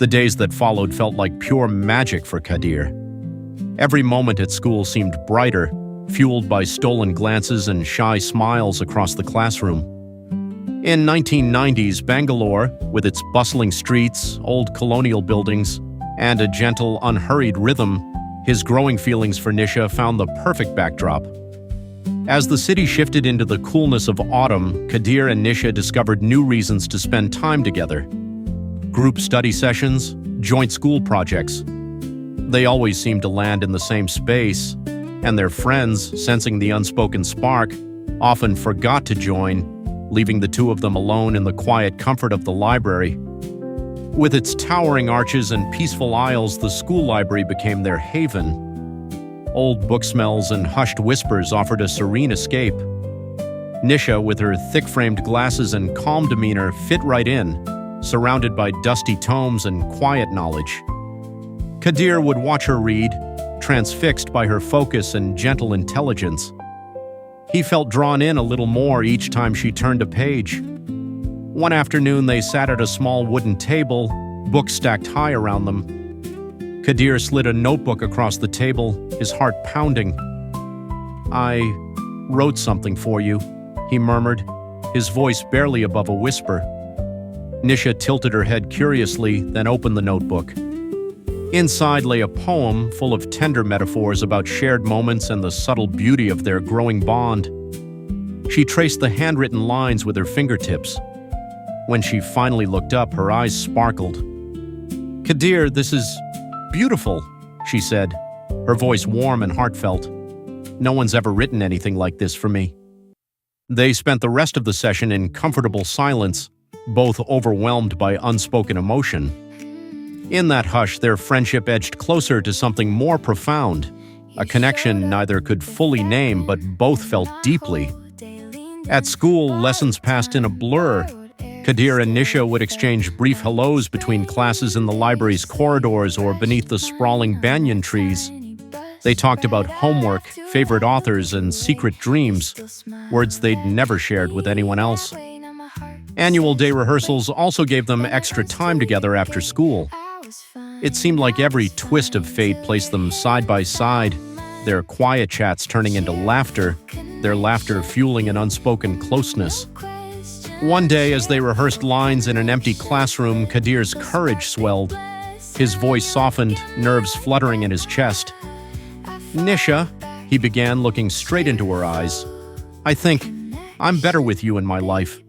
The days that followed felt like pure magic for Kadhir. Every moment at school seemed brighter, fueled by stolen glances and shy smiles across the classroom. In 1990s Bangalore, with its bustling streets, old colonial buildings, and a gentle, unhurried rhythm, his growing feelings for Nisha found the perfect backdrop. As the city shifted into the coolness of autumn, Kadhir and Nisha discovered new reasons to spend time together. Group study sessions, joint school projects. They always seemed to land in the same space, and their friends, sensing the unspoken spark, often forgot to join, leaving the two of them alone in the quiet comfort of the library. With its towering arches and peaceful aisles, the school library became their haven. Old book smells and hushed whispers offered a serene escape. Nisha, with her thick-framed glasses and calm demeanor, fit right in, surrounded by dusty tomes and quiet knowledge. Kadhir would watch her read, transfixed by her focus and gentle intelligence. He felt drawn in a little more each time she turned a page. One afternoon they sat at a small wooden table, books stacked high around them. Kadhir slid a notebook across the table, his heart pounding. "I wrote something for you," he murmured, his voice barely above a whisper. Nisha tilted her head curiously, then opened the notebook. Inside lay a poem full of tender metaphors about shared moments and the subtle beauty of their growing bond. She traced the handwritten lines with her fingertips. When she finally looked up, her eyes sparkled. "Kadhir, this is beautiful," she said, her voice warm and heartfelt. "No one's ever written anything like this for me." They spent the rest of the session in comfortable silence, both overwhelmed by unspoken emotion. In that hush, their friendship edged closer to something more profound, a connection neither could fully name but both felt deeply. At school, lessons passed in a blur. Kadhir and Nisha would exchange brief hellos between classes in the library's corridors or beneath the sprawling banyan trees. They talked about homework, favorite authors, and secret dreams, words they'd never shared with anyone else. Annual day rehearsals also gave them extra time together after school. It seemed like every twist of fate placed them side by side, their quiet chats turning into laughter, their laughter fueling an unspoken closeness. One day, as they rehearsed lines in an empty classroom, Kadhir's courage swelled. His voice softened, nerves fluttering in his chest. "Nisha," he began, looking straight into her eyes, "I think I'm better with you in my life."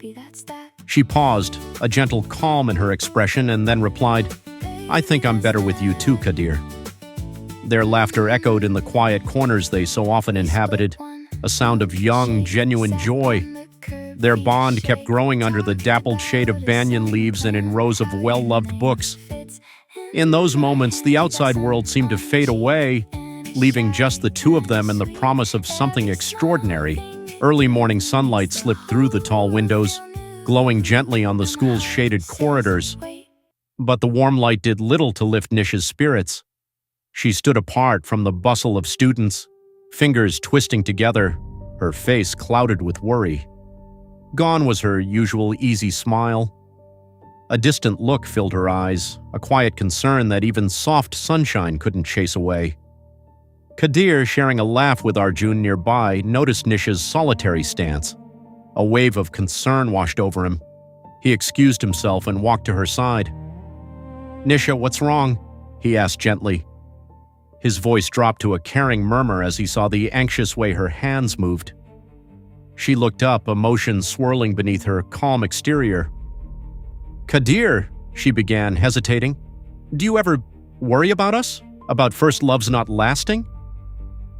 She paused, a gentle calm in her expression, and then replied, "I think I'm better with you too, Kadhir." Their laughter echoed in the quiet corners they so often inhabited, a sound of young, genuine joy. Their bond kept growing under the dappled shade of banyan leaves and in rows of well-loved books. In those moments, the outside world seemed to fade away, leaving just the two of them and the promise of something extraordinary. Early morning sunlight slipped through the tall windows, glowing gently on the school's shaded corridors. But the warm light did little to lift Nisha's spirits. She stood apart from the bustle of students, fingers twisting together, her face clouded with worry. Gone was her usual easy smile. A distant look filled her eyes, a quiet concern that even soft sunshine couldn't chase away. Kadhir, sharing a laugh with Arjun nearby, noticed Nisha's solitary stance. A wave of concern washed over him. He excused himself and walked to her side. "Nisha, what's wrong?" he asked gently. His voice dropped to a caring murmur as he saw the anxious way her hands moved. She looked up, emotion swirling beneath her calm exterior. "Kadhir," she began, hesitating, "do you ever worry about us? About first loves not lasting?"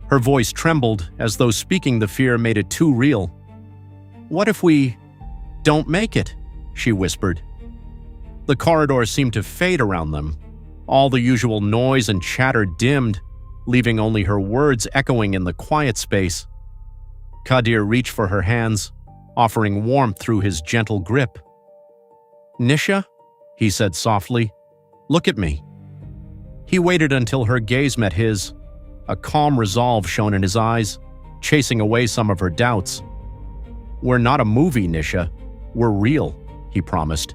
Her voice trembled, as though speaking the fear made it too real. "What if we don't make it?" she whispered. The corridor seemed to fade around them. All the usual noise and chatter dimmed, leaving only her words echoing in the quiet space. Kadhir reached for her hands, offering warmth through his gentle grip. "Nisha," he said softly, "look at me." He waited until her gaze met his. A calm resolve shone in his eyes, chasing away some of her doubts. "We're not a movie, Nisha. We're real," he promised.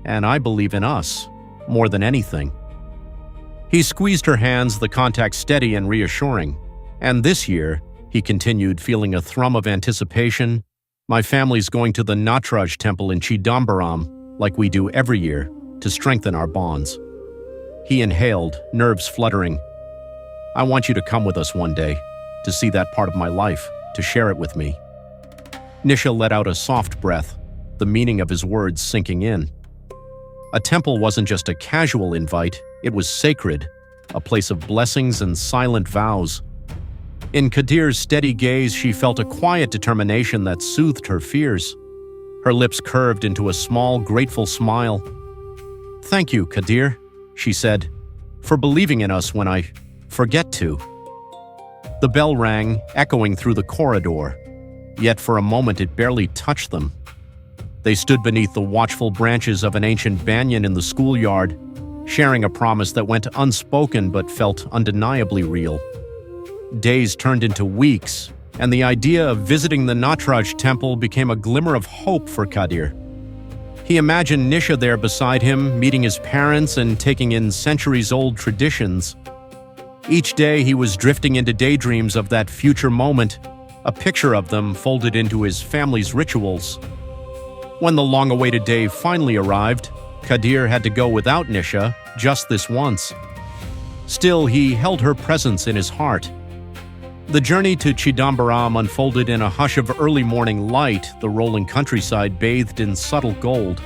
"And I believe in us." more than anything. He squeezed her hands, the contact steady and reassuring. And this year, he continued, feeling a thrum of anticipation, my family's going to the Nataraja temple in Chidambaram, like we do every year, to strengthen our bonds. He inhaled, nerves fluttering. I want you to come with us one day, to see that part of my life, to share it with me. Nisha let out a soft breath, the meaning of his words sinking in. A temple wasn't just a casual invite, it was sacred, a place of blessings and silent vows. In Kadhir's steady gaze, she felt a quiet determination that soothed her fears. Her lips curved into a small, grateful smile. Thank you, Kadhir, she said, for believing in us when I forget to. The bell rang, echoing through the corridor, yet for a moment it barely touched them. They stood beneath the watchful branches of an ancient banyan in the schoolyard, sharing a promise that went unspoken but felt undeniably real. Days turned into weeks, and the idea of visiting the Nataraja temple became a glimmer of hope for Kadhir. He imagined Nisha there beside him, meeting his parents and taking in centuries-old traditions. Each day he was drifting into daydreams of that future moment, a picture of them folded into his family's rituals. When the long-awaited day finally arrived, Kadhir had to go without Nisha just this once. Still, he held her presence in his heart. The journey to Chidambaram unfolded in a hush of early morning light, the rolling countryside bathed in subtle gold.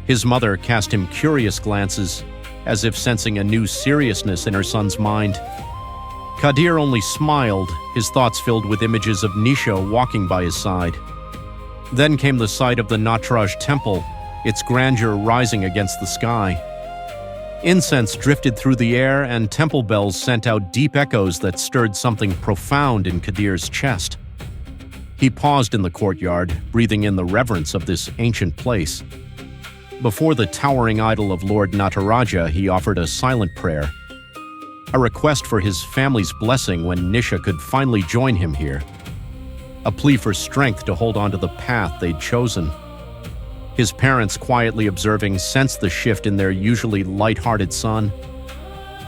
His mother cast him curious glances, as if sensing a new seriousness in her son's mind. Kadhir only smiled, his thoughts filled with images of Nisha walking by his side. Then came the sight of the Nataraja temple, its grandeur rising against the sky. Incense drifted through the air and temple bells sent out deep echoes that stirred something profound in Kadhir's chest. He paused in the courtyard, breathing in the reverence of this ancient place. Before the towering idol of Lord Nataraja, he offered a silent prayer, a request for his family's blessing when Nisha could finally join him here, a plea for strength to hold on to the path they'd chosen. His parents, quietly observing, sensed the shift in their usually light-hearted son.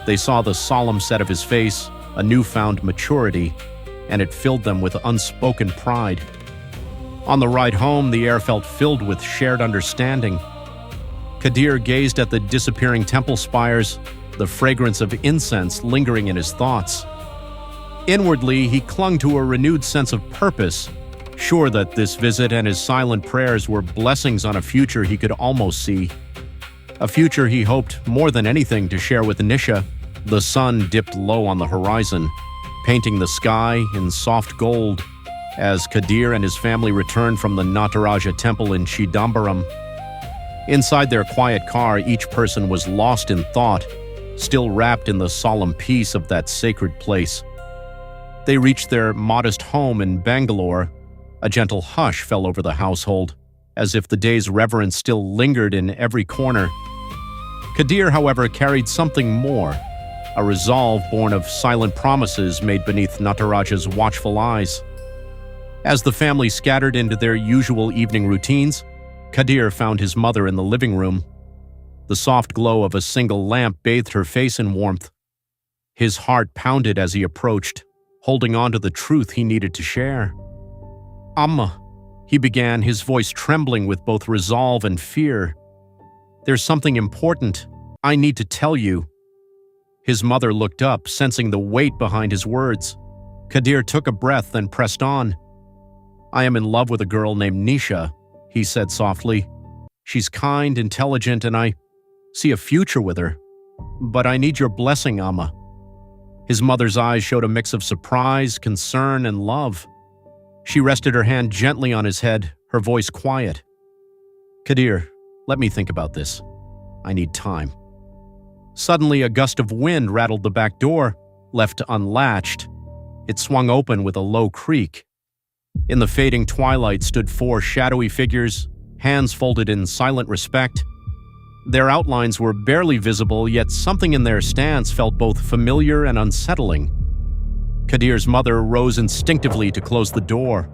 They saw the solemn set of his face, a newfound maturity, and it filled them with unspoken pride. On the ride home, the air felt filled with shared understanding. Kadhir gazed at the disappearing temple spires, the fragrance of incense lingering in his thoughts. Inwardly, he clung to a renewed sense of purpose, sure that this visit and his silent prayers were blessings on a future he could almost see. A future he hoped more than anything to share with Nisha. The sun dipped low on the horizon, painting the sky in soft gold as Kadhir and his family returned from the Nataraja temple in Chidambaram. Inside their quiet car, each person was lost in thought, still wrapped in the solemn peace of that sacred place. They reached their modest home in Bangalore. A gentle hush fell over the household, as if the day's reverence still lingered in every corner. Kadhir, however, carried something more, a resolve born of silent promises made beneath Nataraja's watchful eyes. As the family scattered into their usual evening routines, Kadhir found his mother in the living room. The soft glow of a single lamp bathed her face in warmth. His heart pounded as he approached, holding on to the truth he needed to share. "Amma," he began, his voice trembling with both resolve and fear. "There's something important. I need to tell you." His mother looked up, sensing the weight behind his words. Kadhir took a breath, then pressed on. "I am in love with a girl named Nisha," he said softly. "She's kind, intelligent, and I see a future with her. But I need your blessing, Amma." His mother's eyes showed a mix of surprise, concern, and love. She rested her hand gently on his head, her voice quiet. "Kadhir, let me think about this. I need time." Suddenly, a gust of wind rattled the back door, left unlatched. It swung open with a low creak. In the fading twilight stood 4 shadowy figures, hands folded in silent respect. Their outlines were barely visible, yet something in their stance felt both familiar and unsettling. Kadhir's mother rose instinctively to close the door.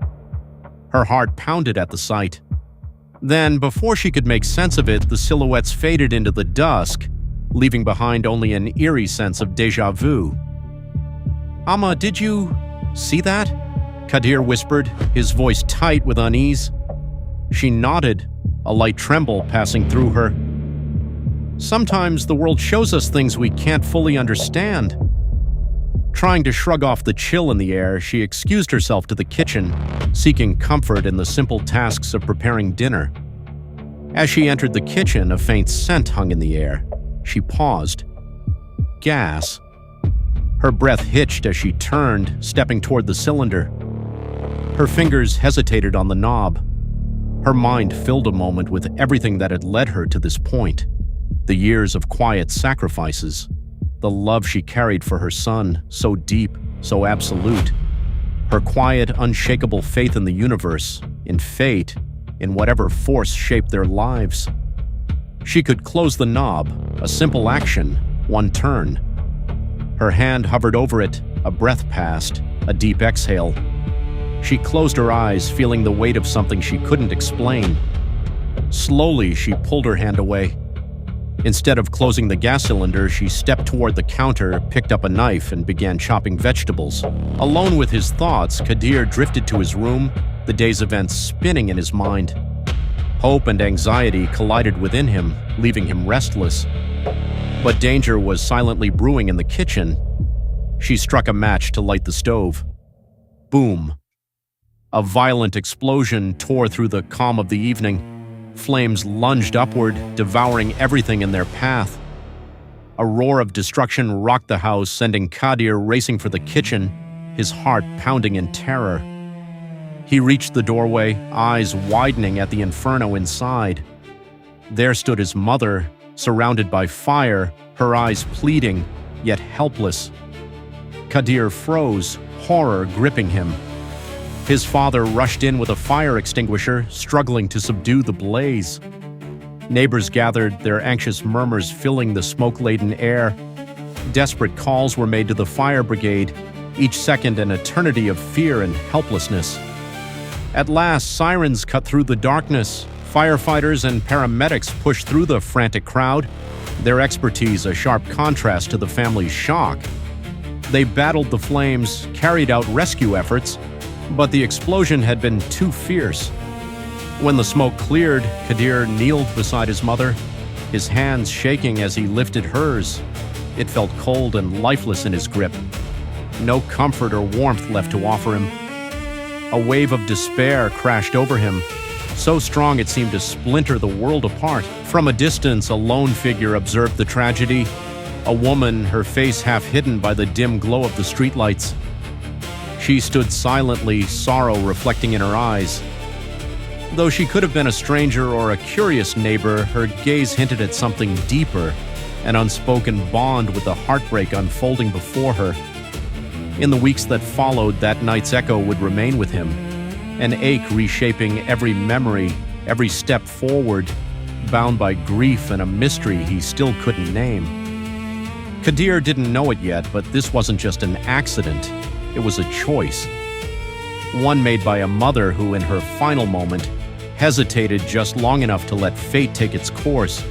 Her heart pounded at the sight. Then, before she could make sense of it, the silhouettes faded into the dusk, leaving behind only an eerie sense of déjà vu. "Amma, did you see that?" Kadhir whispered, his voice tight with unease. She nodded, a light tremble passing through her. "Sometimes the world shows us things we can't fully understand." Trying to shrug off the chill in the air, she excused herself to the kitchen, seeking comfort in the simple tasks of preparing dinner. As she entered the kitchen, a faint scent hung in the air. She paused. Gas. Her breath hitched as she turned, stepping toward the cylinder. Her fingers hesitated on the knob. Her mind filled a moment with everything that had led her to this point. The years of quiet sacrifices. The love she carried for her son, so deep, so absolute. Her quiet, unshakable faith in the universe, in fate, in whatever force shaped their lives. She could close the knob, a simple action, one turn. Her hand hovered over it, a breath passed, a deep exhale. She closed her eyes, feeling the weight of something she couldn't explain. Slowly, she pulled her hand away. Instead of closing the gas cylinder, she stepped toward the counter, picked up a knife, and began chopping vegetables. Alone with his thoughts, Kadhir drifted to his room, the day's events spinning in his mind. Hope and anxiety collided within him, leaving him restless. But danger was silently brewing in the kitchen. She struck a match to light the stove. Boom. A violent explosion tore through the calm of the evening. Flames lunged upward, devouring everything in their path. A roar of destruction rocked the house, sending Kadhir racing for the kitchen, his heart pounding in terror. He reached the doorway, eyes widening at the inferno inside. There stood his mother, surrounded by fire, her eyes pleading, yet helpless. Kadhir froze, horror gripping him. His father rushed in with a fire extinguisher, struggling to subdue the blaze. Neighbors gathered, their anxious murmurs filling the smoke-laden air. Desperate calls were made to the fire brigade, each second an eternity of fear and helplessness. At last, sirens cut through the darkness. Firefighters and paramedics pushed through the frantic crowd, their expertise a sharp contrast to the family's shock. They battled the flames, carried out rescue efforts, but the explosion had been too fierce. When the smoke cleared, Kadhir kneeled beside his mother, his hands shaking as he lifted hers. It felt cold and lifeless in his grip. No comfort or warmth left to offer him. A wave of despair crashed over him, so strong it seemed to splinter the world apart. From a distance, a lone figure observed the tragedy, a woman, her face half hidden by the dim glow of the streetlights. She stood silently, sorrow reflecting in her eyes. Though she could have been a stranger or a curious neighbor, her gaze hinted at something deeper, an unspoken bond with the heartbreak unfolding before her. In the weeks that followed, that night's echo would remain with him, an ache reshaping every memory, every step forward, bound by grief and a mystery he still couldn't name. Kadhir didn't know it yet, but this wasn't just an accident. It was a choice. One made by a mother who, in her final moment, hesitated just long enough to let fate take its course,